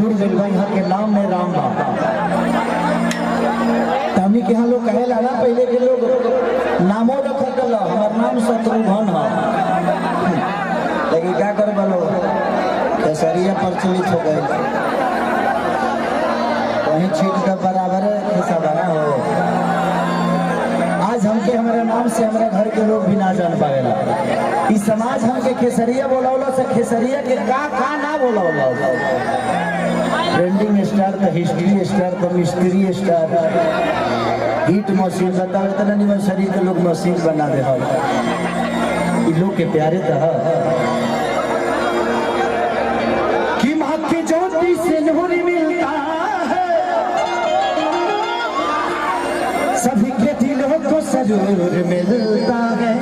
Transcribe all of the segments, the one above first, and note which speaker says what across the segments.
Speaker 1: जुड़ गई भाई यहाँ के नाम में राम बाबा। हमनी के यहाँ लोग कहे ला ना, पहले के लोग नामो रखत ला, हमार नाम शत्रुघ्न है, लेकिन क्या कर बोलो केसरिया प्रचलित हो गए, वहीं छीट का बराबर हिस्सा बना हो। आज हमके हमारे नाम से हमारे घर के लोग भी ना जान पाएला। इस समाज हमके खेसरिया बोला से खेसरिया के का ना बोला, ट्रेंडिंग स्टार तो हिस्ट्री स्टार तो मिस्ट्री स्टार हिट मशीन बताओ, इतना नहीं शरीर के लोग मशीन बना दे लोग के प्यारे तो कि माँ के ज्योति से नूर मिलता है, सभी के दिलों को सरूर मिलता है।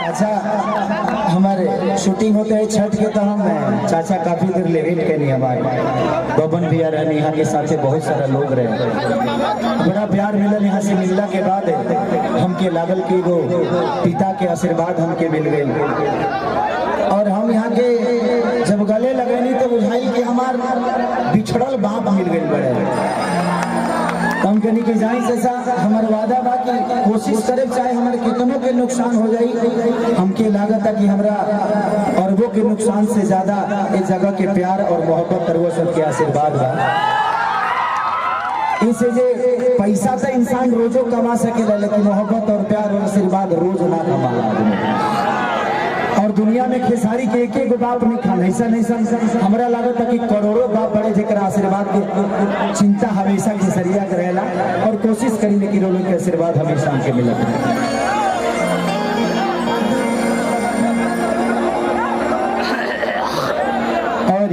Speaker 1: चाचा हमारे शूटिंग होते है छठ के, तो हम चाचा काफी देर ले वेट करनी हमारे बबन भैया रहने यहाँ के साथ बहुत सारा लोग रहे, बड़ा प्यार मिलल। यहाँ से मिलने के बाद हमके लागल कि वो पिता के आशीर्वाद हमके मिल गए, और हम यहाँ के जब गले लगेनी तो बुझाई कि हमार बिछड़ल बाप मिल गए बड़े। हम कहनी कि जाए जैसा हमारे वादा बा कि कोशिश करे, चाहे हमारे कितनों के नुकसान हो जाए, हमके लागत है कि हमरा और वो के नुकसान से ज्यादा इस जगह के प्यार और मोहब्बत और वो सबके आशीर्वाद बा। इसे जे पैसा तो इंसान रोजो कमा सकेला, लेकिन मोहब्बत और प्यार और आशीर्वाद रोज ना कमा। और दुनिया में खेसारी के एक बाप नहीं खान, ऐसा नहीं हमरा लागत है कि करोड़ों बाप बड़े जेकरा आशीर्वाद के चिंता हमेशा खेसरिया के रहेला, और कोशिश करी कि लोगों के आशीर्वाद हमेशा हमके मिलत। और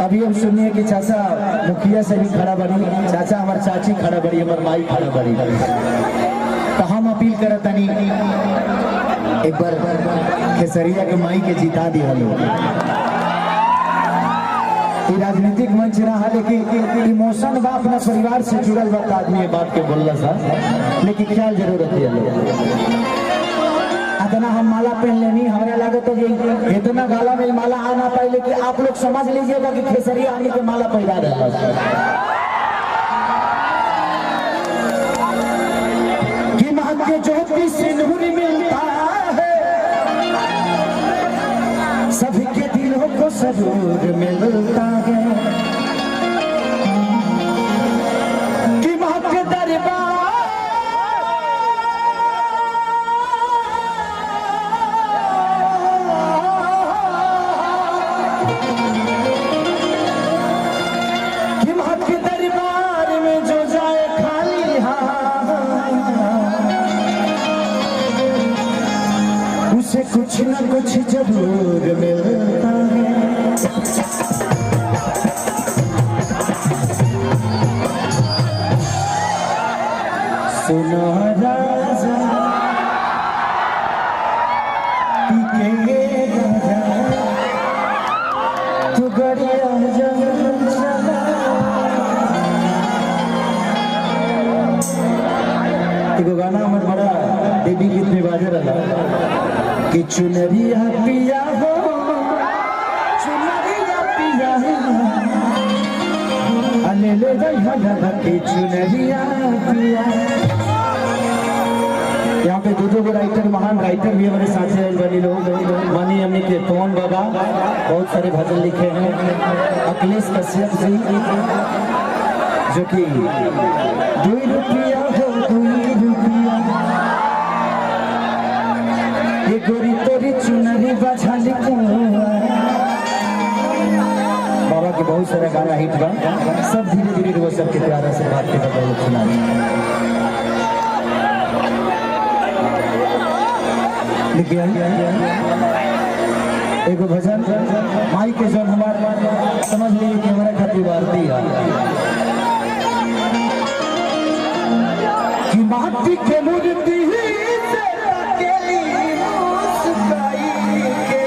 Speaker 1: अभी हम सुनिए कि चाचा मुखिया से भी खड़ा बड़ी, चाचा हमारे चाची खड़ा बड़ी, हमारे माई खड़ा बड़ी, तो हम अपील करता नहीं एक बार खेसरिया के माई के जिता दिया लोग। राजनीतिक मंच रहा, लेकिन इमोशन बा अपना परिवार से जुड़ल बात, आदमी बात के बोलला सा, लेकिन ख्याल जरूरत है लोग। इतना हम माला पहन लेनी, हमारा लागत है कि इतना गाला में माला आना पाए, लेकिन आप लोग समझ लीजिएगा कि खेसरिया आने के माला पैदा रहा कि माँ के ज्योति से नूर मिलता है, सभी के दिलों को सरूर मिलता है, कि माँ के दरबार में जो जाए खाली उसे कुछ न कुछ जरूर मिलता है। सुनो राजा के राजा तू गड़िया एगो गाना हमारे बड़ा देवी गीत में बाजे रहा कि चुनरिया पिया हो, चुनरिया पिया अले ले जाइए कि चुनरिया पिया। यहाँ पे दो राइटर, महान राइटर भी हमारे साथ हैं बनी लोग, मानी हमने के पवन बाबा बहुत सारे भजन लिखे हैं, अखिलेश कश्यप जी जो कि 2 रुपया हो 2 रुपया, ये गोरी तोरी चुनरी बजा लिखो। बाबा के बहुत सारा गाना हिट बा, सब धीरे धीरे वो सबके प्यारा से बात के बदल सुना। एगो भजन माई के जन हमारे समझ लीजिए कि हमारा खातिर वारती है कि माटी के मूर्ति से अकेली मुस्काई के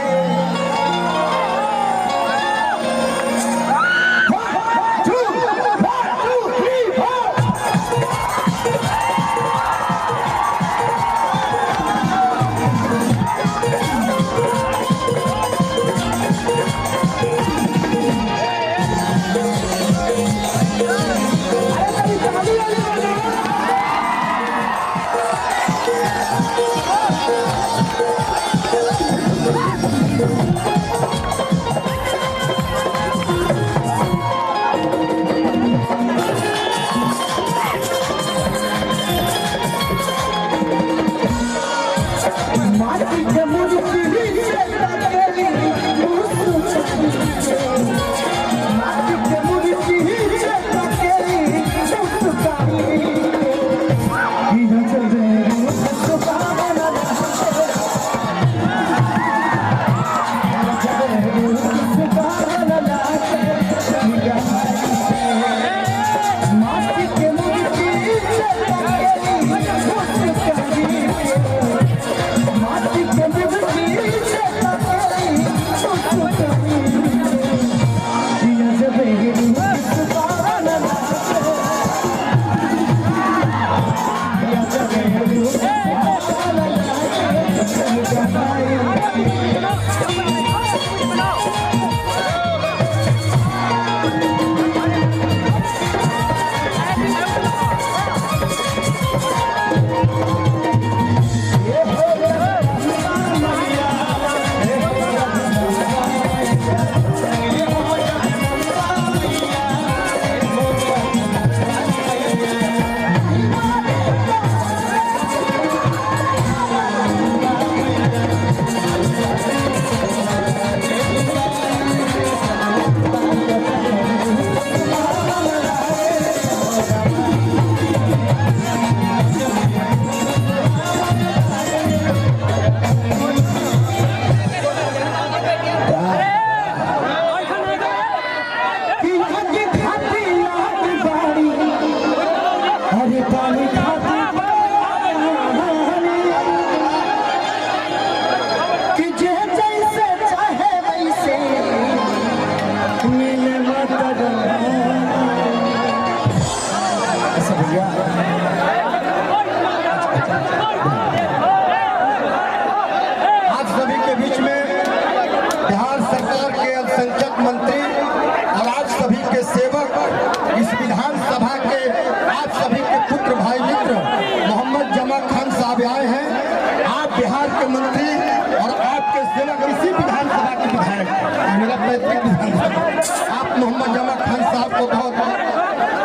Speaker 2: आप मोहम्मद जमा खान साहब को बहुत बहुत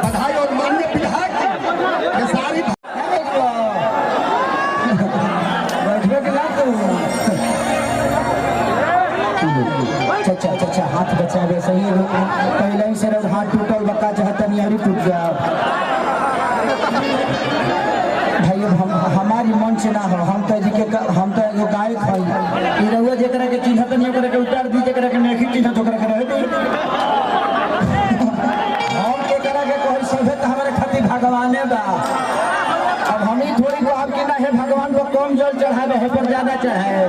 Speaker 2: बधाई और माननीय विधायक ये सारी
Speaker 1: चाचा हाथ बचावे सही पहले ही से हाथ टूटल बक्का चाहता नहीं टूट गया भाई हमारी मन से ना हो हम तो एगो गायक हई ई रउआ जेकरा के चिन्हत नहीं ओकरा के उतार दी जेकरा के नहीं चिन्हत ओकरा के रह दी हम केकरा के कोई सभे त हमारे खातिर भगवाने बा अब हम ही थोड़ी को आपके ना है भगवान को कम जल चढ़ावे है पर ज्यादा चढ़ाए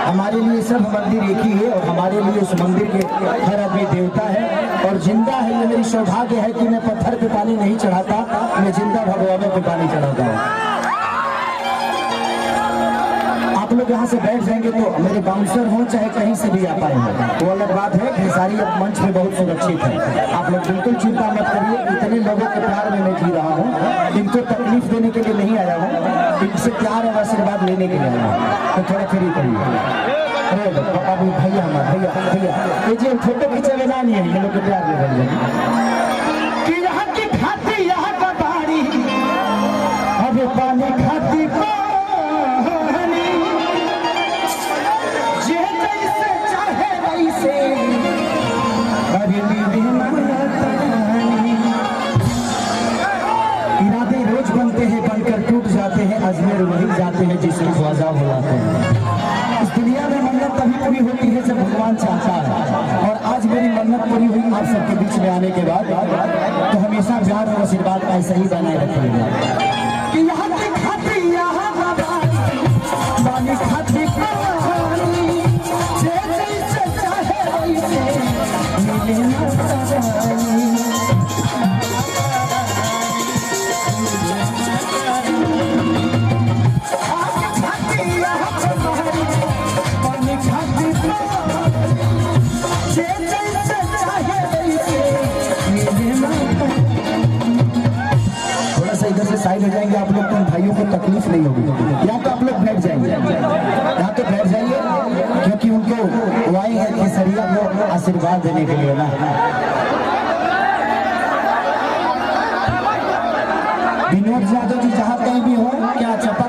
Speaker 1: हमारे लिए सब मंदिर एक ही है और हमारे लिए उस मंदिर के हर आदमी देवता है और जिंदा है। ये मेरी सौभाग्य है कि मैं पत्थर पे पानी नहीं चढ़ाता, मैं जिंदा भगवानों पे पानी चढ़ाता हूँ। आप लोग यहाँ से बैठ जाएंगे तो मेरे बाउंसर हो चाहे कहीं से भी आ पाएंगे वो अलग बात है। खेसारी अब मंच में बहुत सुरक्षित है, आप लोग बिल्कुल चिंता मत करिए। इतने लोगों के प्यार में मैं जी रहा हूँ, इनको तकलीफ देने के लिए नहीं आया हूँ, इनसे प्यार और आशीर्वाद लेने के लिए आया हूँ। तो थोड़ा फ्री करिए। अरे अभी भैया हमारे भैया ये जी फोटो खींचे ना नहीं है, ये लोग के प्यार में भैया कि यहाँ की खाती यहाँ का बाड़ी अभी पानी खाती इरादे रोज बनते हैं बनकर टूट जाते हैं, अजमेर वही जाते हैं जिसमें ख्वाजा हो जाते हैं। इस दुनिया में मन्नत तभी पूरी होती है जब भगवान चाहता है, और आज मेरी मन्नत पूरी हुई आप सबके बीच में आने के बाद। तो हमेशा प्यार और आशीर्वाद ऐसा ही बनाए रखिएगा कि यहाँ की खाती यहाँ पानी खाती इधर से साइड हो जाएंगे आप लोग, तो भाइयों को तकलीफ नहीं होगी। या तो आप लोग बैठ जाएंगे, यहाँ तो बैठ जाइए क्योंकि उनको वो आई है केसरिया को आशीर्वाद देने के लिए ना। विनोद यादव जी जहाँ कहीं भी हो, क्या चपा